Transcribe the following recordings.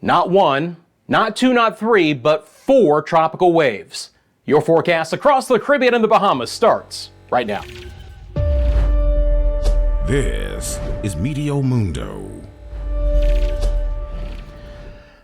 not one, not two, not three, but 4 tropical waves. Your forecast across the Caribbean and the Bahamas starts right now. This is Meteo Mundo.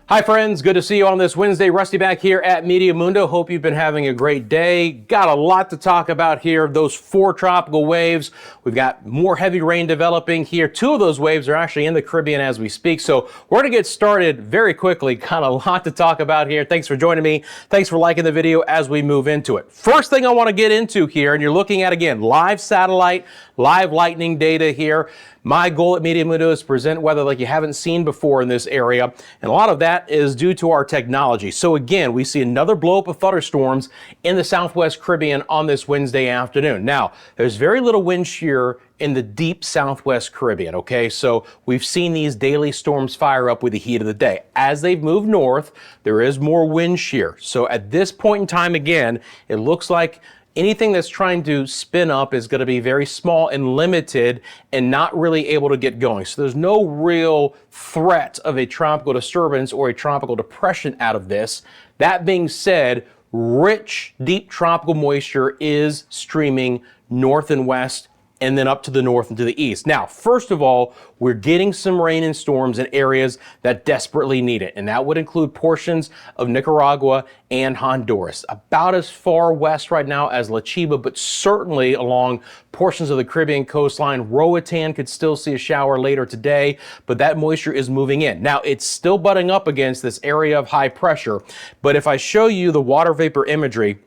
Hi friends, good to see you on this Wednesday. Rusty back here at Meteo Mundo. Hope you've been having a great day. Got a lot to talk about here. Those 4 tropical waves. We've got more heavy rain developing here. 2 of those waves are actually in the Caribbean as we speak. So we're going to get started very quickly. Got a lot to talk about here. Thanks for joining me. Thanks for liking the video as we move into it. First thing I want to get into here, and you're looking at, again, live satellite, live lightning data here. My goal at Meteo Mundo is to present weather like you haven't seen before in this area, and a lot of that is due to our technology. So again, we see another blow-up of thunderstorms in the southwest Caribbean on this Wednesday afternoon. Now, there's very little wind shear in the deep southwest Caribbean, okay? So we've seen these daily storms fire up with the heat of the day. As they've moved north, there is more wind shear. So at this point in time, again, it looks like anything that's trying to spin up is going to be very small and limited and not really able to get going. So there's no real threat of a tropical disturbance or a tropical depression out of this. That being said, rich, deep tropical moisture is streaming north and west and then up to the north and to the east. Now, first of all, we're getting some rain and storms in areas that desperately need it, and that would include portions of Nicaragua and Honduras. About as far west right now as La Chiba, but certainly along portions of the Caribbean coastline. Roatan could still see a shower later today, but that moisture is moving in. Now, it's still butting up against this area of high pressure, but if I show you the water vapor imagery,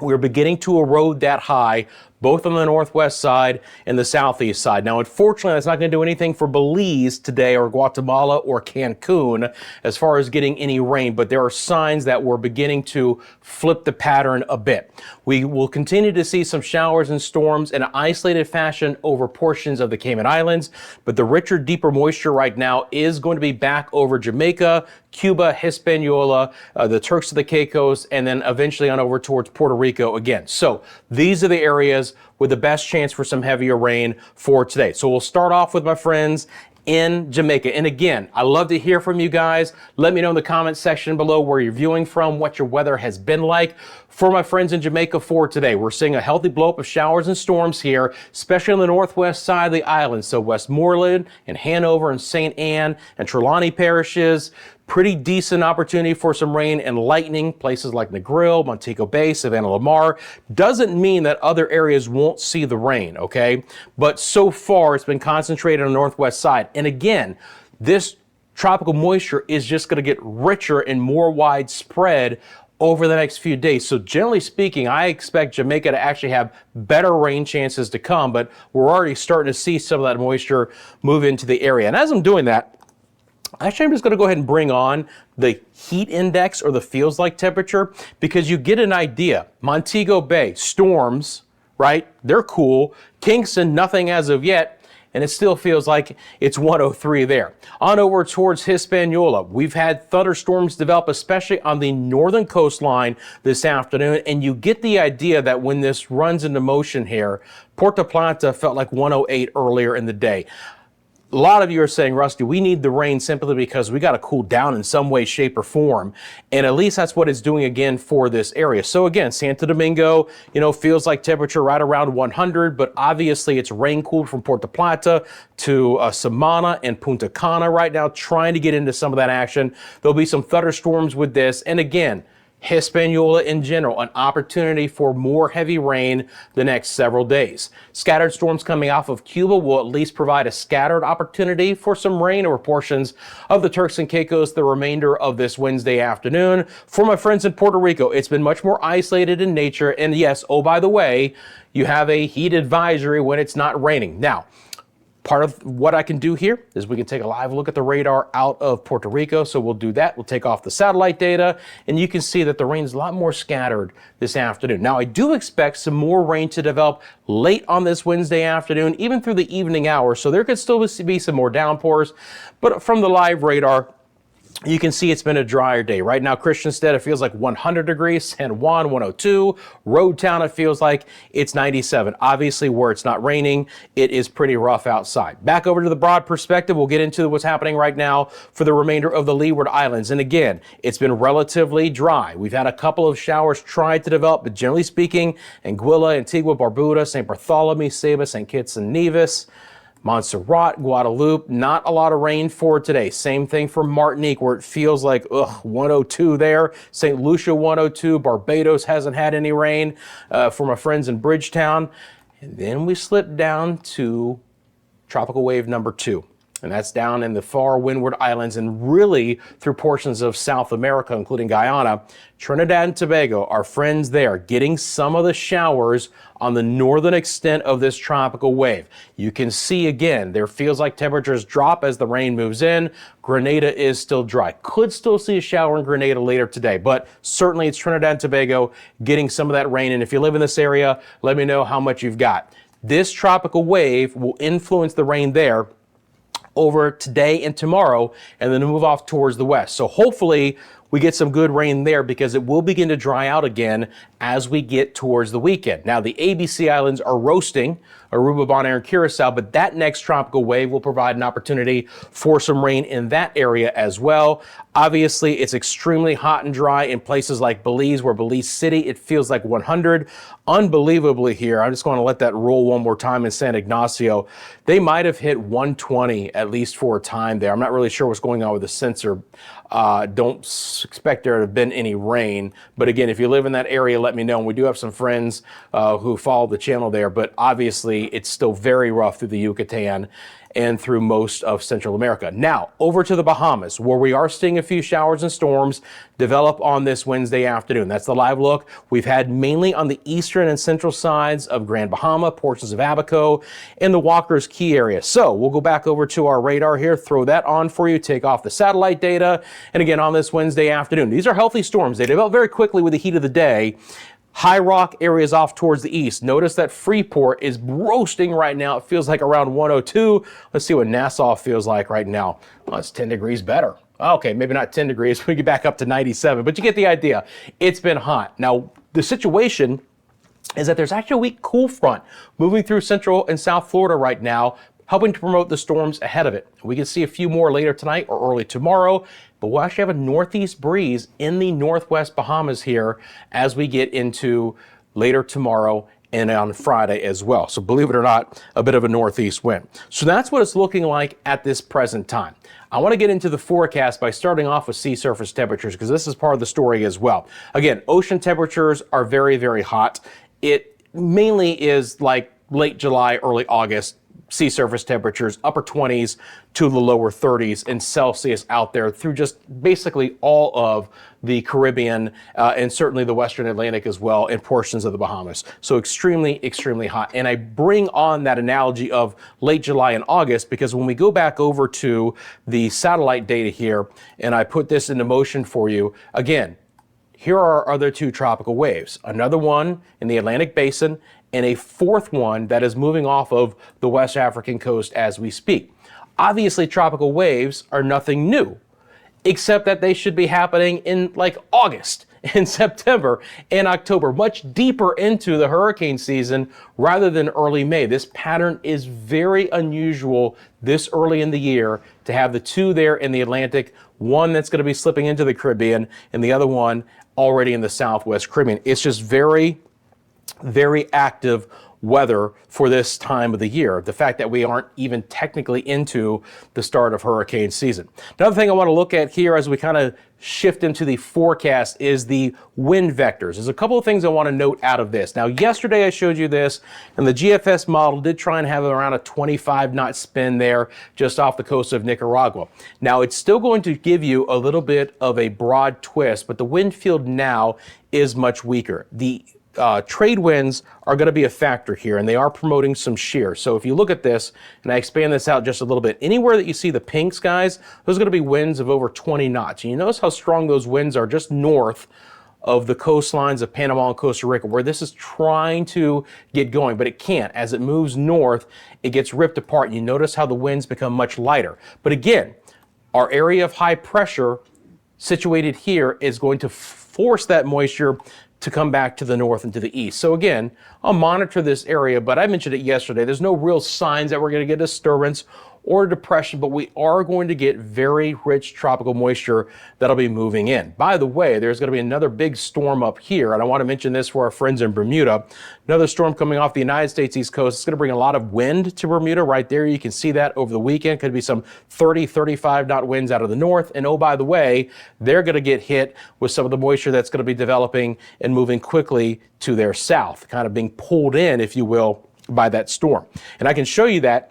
we're beginning to erode that high, both on the northwest side and the southeast side. Now, unfortunately, that's not going to do anything for Belize today or Guatemala or Cancun as far as getting any rain, but there are signs that we're beginning to flip the pattern a bit. We will continue to see some showers and storms in an isolated fashion over portions of the Cayman Islands, but the richer, deeper moisture right now is going to be back over Jamaica, Cuba, Hispaniola, the Turks of the Caicos, and then eventually on over towards Puerto Rico again. So these are the areas with the best chance for some heavier rain for today. So we'll start off with my friends in Jamaica. And again, I love to hear from you guys. Let me know in the comment section below where you're viewing from, what your weather has been like. For my friends in Jamaica for today, we're seeing a healthy blow-up of showers and storms here, especially on the northwest side of the island. So Westmoreland and Hanover and St. Anne and Trelawney parishes. Pretty decent opportunity for some rain and lightning. Places like Negril, Montego Bay, Savannah Lamar. Doesn't mean that other areas won't see the rain, okay? But so far, it's been concentrated on the northwest side. And again, this tropical moisture is just going to get richer and more widespread over the next few days. So generally speaking, I expect Jamaica to actually have better rain chances to come, but we're already starting to see some of that moisture move into the area. And as I'm doing that, actually, I'm just going to go ahead and bring on the heat index or the feels like temperature because you get an idea. Montego Bay, storms, right? They're cool. Kingston, nothing as of yet. And it still feels like it's 103 there. On over towards Hispaniola, we've had thunderstorms develop, especially on the northern coastline this afternoon. And you get the idea that when this runs into motion here, Puerto Plata felt like 108 earlier in the day. A lot of you are saying, Rusty, we need the rain simply because we got to cool down in some way, shape, or form. And at least that's what it's doing again for this area. So again, Santo Domingo, feels like temperature right around 100, but obviously it's rain cooled from Puerto Plata to Samana and Punta Cana right now, trying to get into some of that action. There'll be some thunderstorms with this. And again, Hispaniola in general, an opportunity for more heavy rain the next several days. Scattered storms coming off of Cuba will at least provide a scattered opportunity for some rain over portions of the Turks and Caicos the remainder of this Wednesday afternoon. For my friends in Puerto Rico, it's been much more isolated in nature. And yes, oh, by the way, you have a heat advisory when it's not raining. Now, part of what I can do here is we can take a live look at the radar out of Puerto Rico. So we'll do that. We'll take off the satellite data and you can see that the rain is a lot more scattered this afternoon. Now, I do expect some more rain to develop late on this Wednesday afternoon, even through the evening hours. So there could still be some more downpours, but from the live radar, you can see it's been a drier day. Right now, Christiansted, it feels like 100 degrees. San Juan, 102. Road Town, it feels like it's 97. Obviously, where it's not raining, it is pretty rough outside. Back over to the broad perspective, we'll get into what's happening right now for the remainder of the Leeward Islands. And again, it's been relatively dry. We've had a couple of showers try to develop, but generally speaking, Anguilla, Antigua, Barbuda, St. Bartholomew, Saba, St. Kitts and Nevis, Montserrat, Guadeloupe, not a lot of rain for today. Same thing for Martinique, where it feels like 102 there. St. Lucia 102. Barbados hasn't had any rain for my friends in Bridgetown. And then we slip down to tropical wave number 2. And that's down in the far Windward Islands and really through portions of South America, including Guyana. Trinidad and Tobago, our friends there, getting some of the showers on the northern extent of this tropical wave. You can see again, there feels like temperatures drop as the rain moves in. Grenada is still dry. Could still see a shower in Grenada later today, but certainly it's Trinidad and Tobago getting some of that rain. And if you live in this area, let me know how much you've got. This tropical wave will influence the rain there over today and tomorrow, and then move off towards the west. So hopefully we get some good rain there because it will begin to dry out again as we get towards the weekend. Now, the ABC Islands are roasting, Aruba, Bonaire, and Curacao, but that next tropical wave will provide an opportunity for some rain in that area as well. Obviously, it's extremely hot and dry in places like Belize, where Belize City, it feels like 100. Unbelievably here, I'm just going to let that roll one more time in San Ignacio. They might have hit 120 at least for a time there. I'm not really sure what's going on with the sensor. Don't expect there to have been any rain. But again, if you live in that area, let me know. And we do have some friends who follow the channel there. But obviously, it's still very rough through the Yucatan and through most of Central America. Now, over to the Bahamas, where we are seeing a few showers and storms develop on this Wednesday afternoon. That's the live look we've had mainly on the eastern and central sides of Grand Bahama, portions of Abaco, and the Walker's Key area. So we'll go back over to our radar here, throw that on for you, take off the satellite data. And again, on this Wednesday afternoon, these are healthy storms. They develop very quickly with the heat of the day. High Rock areas off towards the east. Notice that Freeport is roasting right now. It feels like around 102. Let's see what Nassau feels like right now. Well, it's 10 degrees better. Okay, maybe not 10 degrees. We get back up to 97, but you get the idea. It's been hot. Now, the situation is that there's actually a weak cool front moving through Central and South Florida right now, helping to promote the storms ahead of it. We can see a few more later tonight or early tomorrow, but we'll actually have a northeast breeze in the northwest Bahamas here as we get into later tomorrow and on Friday as well. So believe it or not, a bit of a northeast wind. So that's what it's looking like at this present time. I want to get into the forecast by starting off with sea surface temperatures because this is part of the story as well. Again, ocean temperatures are very, very hot. It mainly is like late July, early August. Sea surface temperatures, upper 20s to the lower 30s in Celsius out there through just basically all of the Caribbean and certainly the Western Atlantic as well and portions of the Bahamas. So extremely, extremely hot. And I bring on that analogy of late July and August because when we go back over to the satellite data here and I put this into motion for you, again, here are our other two tropical waves. Another one in the Atlantic Basin and a fourth one that is moving off of the West African coast as we speak. Obviously, tropical waves are nothing new, except that they should be happening in like August and September and October, much deeper into the hurricane season rather than early May. This pattern is very unusual this early in the year to have the two there in the Atlantic, one that's going to be slipping into the Caribbean and the other one already in the Southwest Caribbean. It's just very active weather for this time of the year. The fact that we aren't even technically into the start of hurricane season. Another thing I want to look at here as we kind of shift into the forecast is the wind vectors. There's a couple of things I want to note out of this. Now, yesterday I showed you this, and the GFS model did try and have around a 25 knot spin there just off the coast of Nicaragua. Now, it's still going to give you a little bit of a broad twist, but the wind field now is much weaker. The trade winds are going to be a factor here, and they are promoting some shear. So if you look at this, and I expand this out just a little bit, anywhere that you see the pinks, guys, those are going to be winds of over 20 knots. And you notice how strong those winds are just north of the coastlines of Panama and Costa Rica, where this is trying to get going, but it can't. As it moves north, it gets ripped apart. You notice how the winds become much lighter. But again, our area of high pressure situated here is going to force that moisture to come back to the north and to the east. So again, I'll monitor this area, but I mentioned it yesterday. There's no real signs that we're going to get disturbance or depression, but we are going to get very rich tropical moisture that'll be moving in. By the way, there's going to be another big storm up here, and I want to mention this for our friends in Bermuda. Another storm coming off the United States East Coast. It's going to bring a lot of wind to Bermuda right there. You can see that over the weekend. Could be some 30, 35 knot winds out of the north. And oh, by the way, they're going to get hit with some of the moisture that's going to be developing and moving quickly to their south, kind of being pulled in, if you will, by that storm. And I can show you that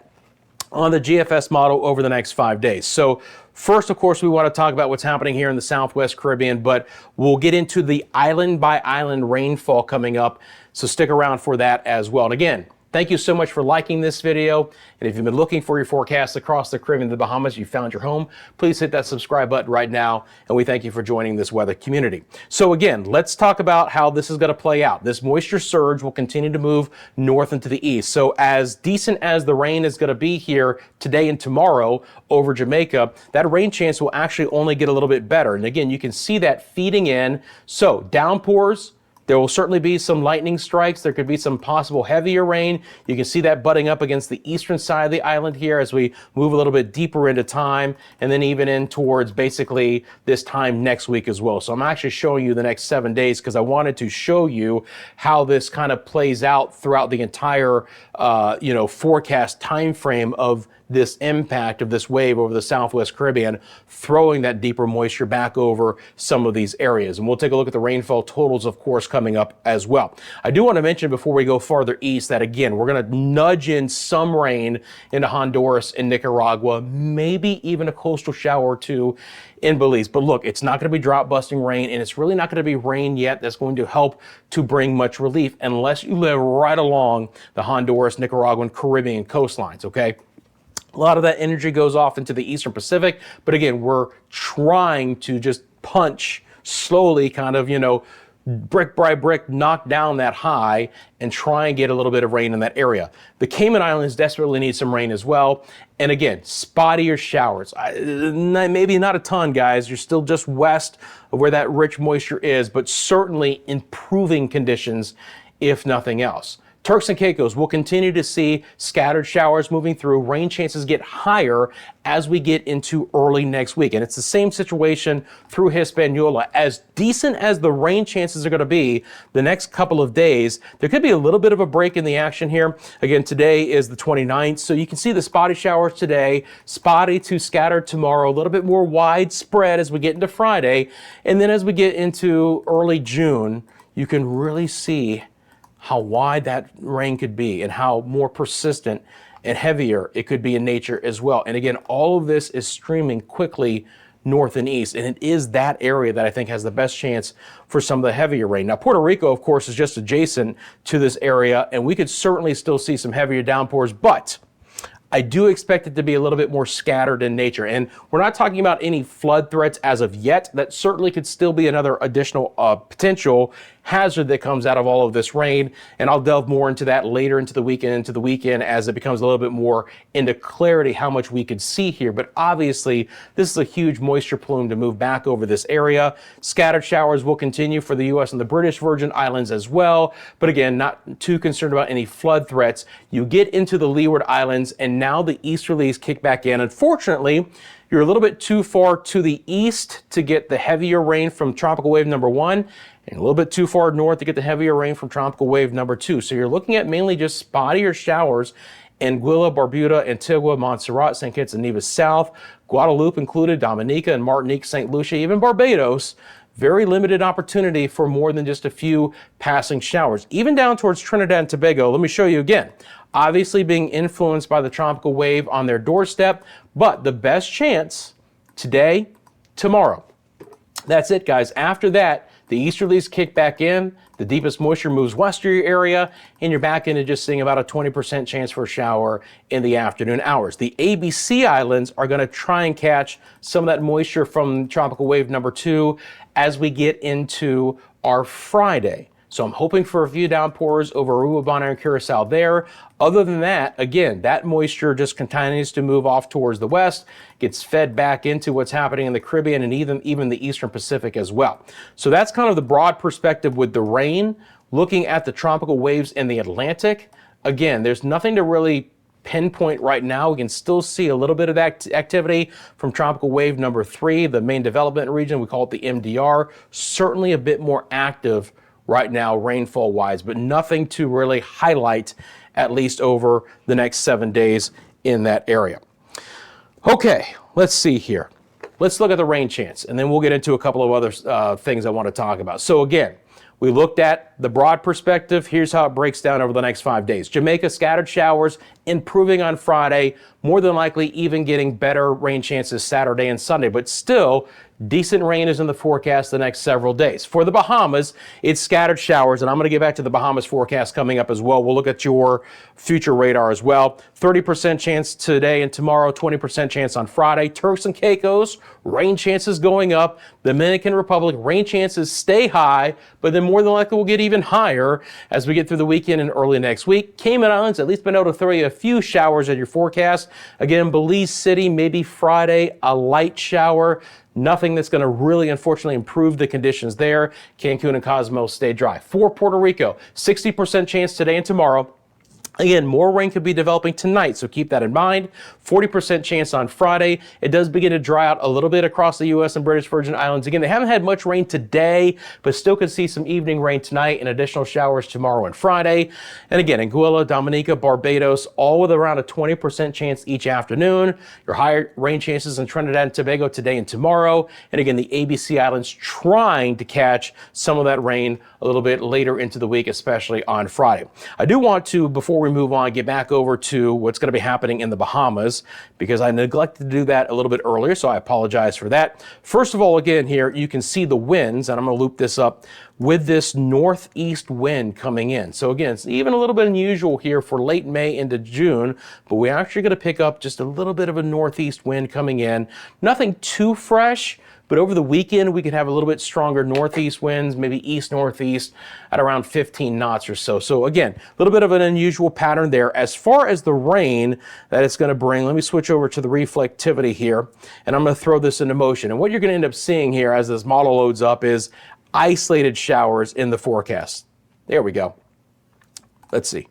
on the GFS model over the next 5 days. So first, of course, we want to talk about what's happening here in the Southwest Caribbean, but we'll get into the island by island rainfall coming up. So stick around for that as well. And again, thank you so much for liking this video. And if you've been looking for your forecast across the Caribbean and the Bahamas, you found your home, please hit that subscribe button right now. And we thank you for joining this weather community. So again, let's talk about how this is going to play out. This moisture surge will continue to move north and to the east. So as decent as the rain is going to be here today and tomorrow over Jamaica, that rain chance will actually only get a little bit better. And again, you can see that feeding in. So downpours. There will certainly be some lightning strikes. There could be some possible heavier rain. You can see that butting up against the eastern side of the island here as we move a little bit deeper into time, and then even in towards basically this time next week as well. So I'm actually showing you the next 7 days because I wanted to show you how this kind of plays out throughout the entire forecast time frame of this impact of this wave over the Southwest Caribbean, throwing that deeper moisture back over some of these areas. And we'll take a look at the rainfall totals, of course, coming up as well. I do want to mention before we go farther east that, again, we're going to nudge in some rain into Honduras and Nicaragua, maybe even a coastal shower or two in Belize. But look, it's not going to be drop busting rain, and it's really not going to be rain yet that's going to help to bring much relief unless you live right along the Honduras, Nicaraguan, Caribbean coastlines, okay? A lot of that energy goes off into the Eastern Pacific, but again, we're trying to just punch slowly, kind of, brick by brick, knock down that high and try and get a little bit of rain in that area. The Cayman Islands desperately need some rain as well. And again, spottier showers. Maybe not a ton, guys. You're still just west of where that rich moisture is, but certainly improving conditions, if nothing else. Turks and Caicos will continue to see scattered showers moving through. Rain chances get higher as we get into early next week. And it's the same situation through Hispaniola. As decent as the rain chances are going to be the next couple of days, there could be a little bit of a break in the action here. Again, today is the 29th. So you can see the spotty showers today, spotty to scattered tomorrow, a little bit more widespread as we get into Friday. And then as we get into early June, you can really see how wide that rain could be and how more persistent and heavier it could be in nature as well. And again, all of this is streaming quickly north and east, and it is that area that I think has the best chance for some of the heavier rain. Now, Puerto Rico, of course, is just adjacent to this area, and we could certainly still see some heavier downpours, but I do expect it to be a little bit more scattered in nature. And we're not talking about any flood threats as of yet. That certainly could still be another additional potential hazard that comes out of all of this rain. And I'll delve more into that later into the weekend as it becomes a little bit more into clarity how much we could see here. But obviously, this is a huge moisture plume to move back over this area. Scattered showers will continue for the U.S. and the British Virgin Islands as well. But again, not too concerned about any flood threats. You get into the Leeward Islands, and now the easterlies kick back in. Unfortunately, you're a little bit too far to the east to get the heavier rain from tropical wave number 1, and a little bit too far north to get the heavier rain from tropical wave number 2. So you're looking at mainly just spottier showers in Anguilla, Barbuda, Antigua, Montserrat, St. Kitts and Nevis South, Guadeloupe included, Dominica and Martinique, St. Lucia, even Barbados. Very limited opportunity for more than just a few passing showers. Even down towards Trinidad and Tobago, let me show you again. Obviously being influenced by the tropical wave on their doorstep, but the best chance today, tomorrow. That's it, guys. After that, the easterlies kick back in, the deepest moisture moves west of your area, and you're back into just seeing about a 20% chance for a shower in the afternoon hours. The ABC Islands are going to try and catch some of that moisture from tropical wave number 2 as we get into our Friday. So I'm hoping for a few downpours over Aruba, Bonaire, and Curacao there. Other than that, again, that moisture just continues to move off towards the west, gets fed back into what's happening in the Caribbean and even the Eastern Pacific as well. So that's kind of the broad perspective with the rain. Looking at the tropical waves in the Atlantic, again, there's nothing to really pinpoint right now. We can still see a little bit of activity from tropical wave number 3, the main development region. We call it the MDR. Certainly a bit more active right now rainfall wise, but nothing to really highlight, at least over the next 7 days in that area. Okay, let's see here. Let's look at the rain chance, and then we'll get into a couple of other things I want to talk about. So again, we looked at the broad perspective. Here's how it breaks down over the next 5 days. Jamaica, scattered showers, improving on Friday, more than likely even getting better rain chances Saturday and Sunday, but still decent rain is in the forecast the next several days. For the Bahamas, it's scattered showers, and I'm going to get back to the Bahamas forecast coming up as well. We'll look at your future radar as well. 30% chance today and tomorrow, 20% chance on Friday. Turks and Caicos, rain chances going up. Dominican Republic, rain chances stay high, but then more than likely will get even higher as we get through the weekend and early next week. Cayman Islands, at least been able to throw you a few showers in your forecast. Again, Belize City, maybe Friday, a light shower. Nothing that's going to really, unfortunately, improve the conditions there. Cancun and Cozumel stay dry. For Puerto Rico, 60% chance today and tomorrow. Again, more rain could be developing tonight, so keep that in mind. 40% chance on Friday. It does begin to dry out a little bit across the U.S. and British Virgin Islands. Again, they haven't had much rain today, but still could see some evening rain tonight and additional showers tomorrow and Friday. And again, Anguilla, Dominica, Barbados, all with around a 20% chance each afternoon. Your higher rain chances in Trinidad and Tobago today and tomorrow. And again, the ABC Islands trying to catch some of that rain a little bit later into the week, especially on Friday. I do want to, before we move on, get back over to what's going to be happening in the Bahamas, because I neglected to do that a little bit earlier, so I apologize for that. First of all, again, here you can see the winds, and I'm going to loop this up with this northeast wind coming in. So again, it's even a little bit unusual here for late May into June, but we're actually going to pick up just a little bit of a northeast wind coming in. Nothing too fresh, but over the weekend, we could have a little bit stronger northeast winds, maybe east-northeast at around 15 knots or so. So again, a little bit of an unusual pattern there. As far as the rain that it's going to bring, let me switch over to the reflectivity here, and I'm going to throw this into motion. And what you're going to end up seeing here as this model loads up is isolated showers in the forecast. There we go. Let's see.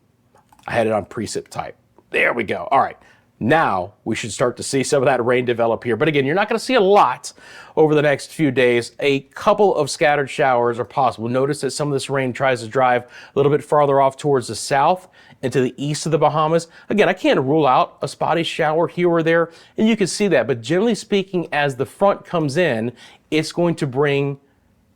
I had it on precip type. There we go. All right. Now we should start to see some of that rain develop here. But again, you're not going to see a lot over the next few days. A couple of scattered showers are possible. Notice that some of this rain tries to drive a little bit farther off towards the south and to the east of the Bahamas. Again, I can't rule out a spotty shower here or there, and you can see that. But generally speaking, as the front comes in, it's going to bring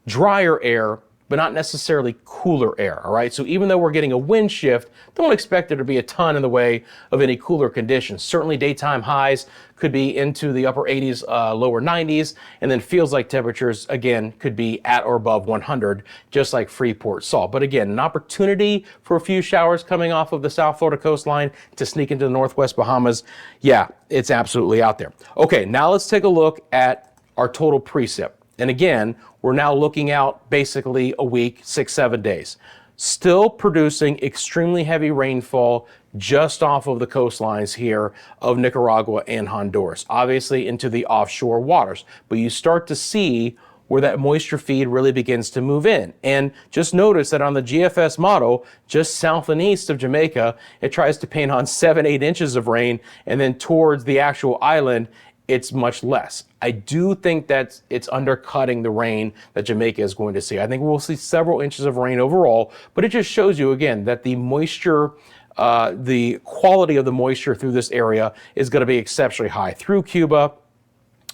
drier air, but not necessarily cooler air, all right? So even though we're getting a wind shift, don't expect there to be a ton in the way of any cooler conditions. Certainly daytime highs could be into the upper 80s, lower 90s, and then feels like temperatures, again, could be at or above 100, just like Freeport saw. But again, an opportunity for a few showers coming off of the South Florida coastline to sneak into the Northwest Bahamas. Yeah, it's absolutely out there. Okay, now let's take a look at our total precip. And again, we're now looking out basically a week, 6-7 days. Still producing extremely heavy rainfall just off of the coastlines here of Nicaragua and Honduras, obviously into the offshore waters. But you start to see where that moisture feed really begins to move in. And just notice that on the GFS model, just south and east of Jamaica, it tries to paint on 7-8 inches of rain, and then towards the actual island, it's much less. I do think that it's undercutting the rain that Jamaica is going to see. I think we'll see several inches of rain overall, but it just shows you again that the moisture, the quality of the moisture through this area is going to be exceptionally high. Through Cuba,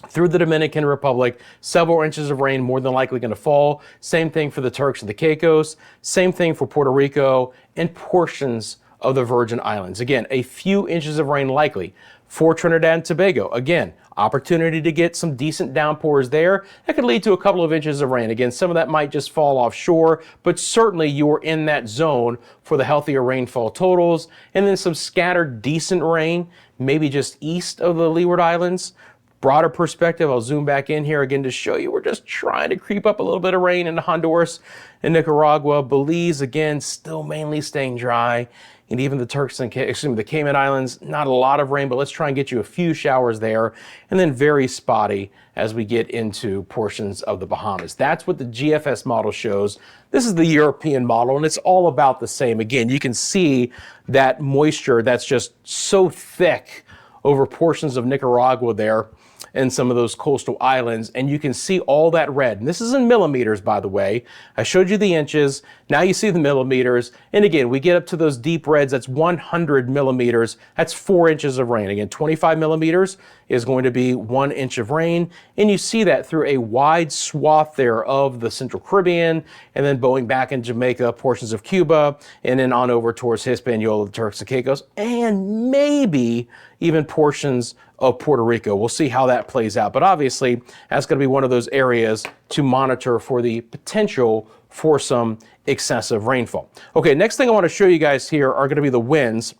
through the Dominican Republic, several inches of rain more than likely going to fall. Same thing for the Turks and the Caicos. Same thing for Puerto Rico and portions of the Virgin Islands. Again, a few inches of rain likely. For Trinidad and Tobago, again, opportunity to get some decent downpours there. That could lead to a couple of inches of rain. Again, some of that might just fall offshore, but certainly you're in that zone for the healthier rainfall totals. And then some scattered decent rain, maybe just east of the Leeward Islands. broader perspective, I'll zoom back in here again to show you we're just trying to creep up a little bit of rain into Honduras and Nicaragua. Belize, again, still mainly staying dry. And even the the Cayman Islands, not a lot of rain, but let's try and get you a few showers there. And then very spotty as we get into portions of the Bahamas. That's what the GFS model shows. This is the European model, and it's all about the same. Again, you can see that moisture that's just so thick over portions of Nicaragua there and some of those coastal islands, and you can see all that red. And this is in millimeters, by the way. I showed you the inches. Now you see the millimeters. And again, we get up to those deep reds. That's 100 millimeters. That's 4 inches of rain. Again, 25 millimeters is going to be 1 inch of rain. And you see that through a wide swath there of the Central Caribbean, and then going back in Jamaica, portions of Cuba, and then on over towards Hispaniola, the Turks and Caicos, and maybe even portions of Puerto Rico. We'll see how that plays out. But obviously, that's going to be one of those areas to monitor for the potential for some excessive rainfall. Okay, next thing I want to show you guys here are going to be the winds,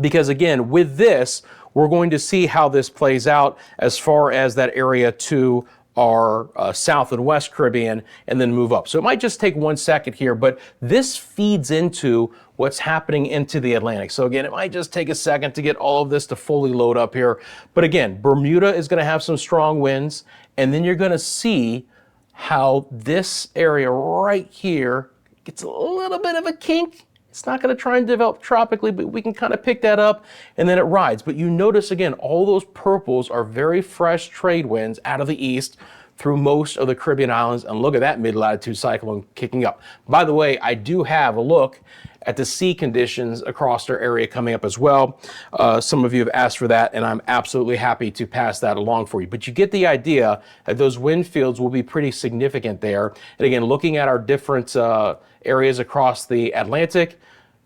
because again, with this, we're going to see how this plays out as far as that area to our South and West Caribbean, and then move up. So it might just take 1 second here, but this feeds into what's happening into the Atlantic. So again, it might just take a second to get all of this to fully load up here. But again, Bermuda is going to have some strong winds, and then you're going to see how this area right here gets a little bit of a kink. It's not going to try and develop tropically, but we can kind of pick that up, and then it rides. But you notice, again, all those purples are very fresh trade winds out of the east through most of the Caribbean islands. And look at that mid-latitude cyclone kicking up. By the way, I do have a look at the sea conditions across our area coming up as well. Some of you have asked for that, and I'm absolutely happy to pass that along for you. But you get the idea that those wind fields will be pretty significant there. And again, looking at our different areas across the Atlantic,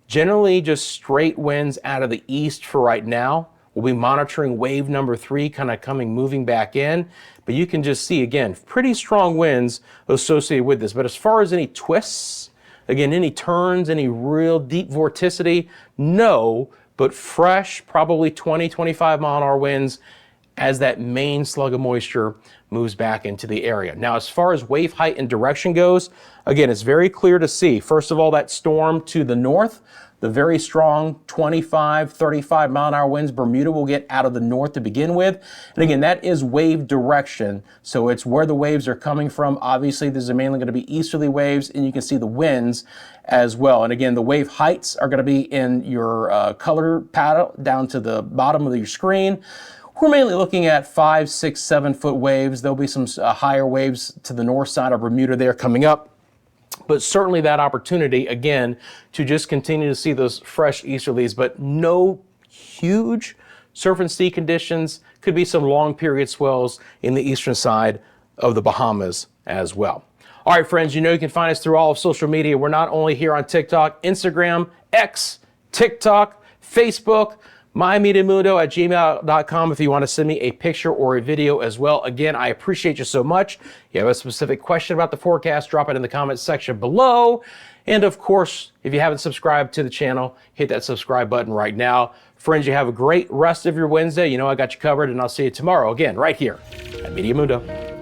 generally just straight winds out of the east for right now. We'll be monitoring wave number 3 kind of moving back in. But you can just see, again, pretty strong winds associated with this. But as far as any twists, again, any turns, any real deep vorticity, no, but fresh, probably 20, 25 mile an hour winds as that main slug of moisture moves back into the area. Now, as far as wave height and direction goes, again, it's very clear to see. First of all, that storm to the north, the very strong 25, 35 mile an hour winds Bermuda will get out of the north to begin with. And again, that is wave direction. So it's where the waves are coming from. Obviously, these are mainly going to be easterly waves, and you can see the winds as well. And again, the wave heights are going to be in your color palette down to the bottom of your screen. We're mainly looking at 5, 6, 7 foot waves. There'll be some higher waves to the north side of Bermuda there coming up. But certainly that opportunity, again, to just continue to see those fresh easterlies, but no huge surf and sea conditions. Could be some long period swells in the eastern side of the Bahamas as well. All right, friends, you know you can find us through all of social media. We're not only here on TikTok, Instagram, X, TikTok, Facebook, myMediaMundo@gmail.com if you want to send me a picture or a video as well. Again, I appreciate you so much. If you have a specific question about the forecast, drop it in the comments section below. And of course, if you haven't subscribed to the channel, hit that subscribe button right now. Friends, you have a great rest of your Wednesday. You know I got you covered, and I'll see you tomorrow again right here at Meteo Mundo.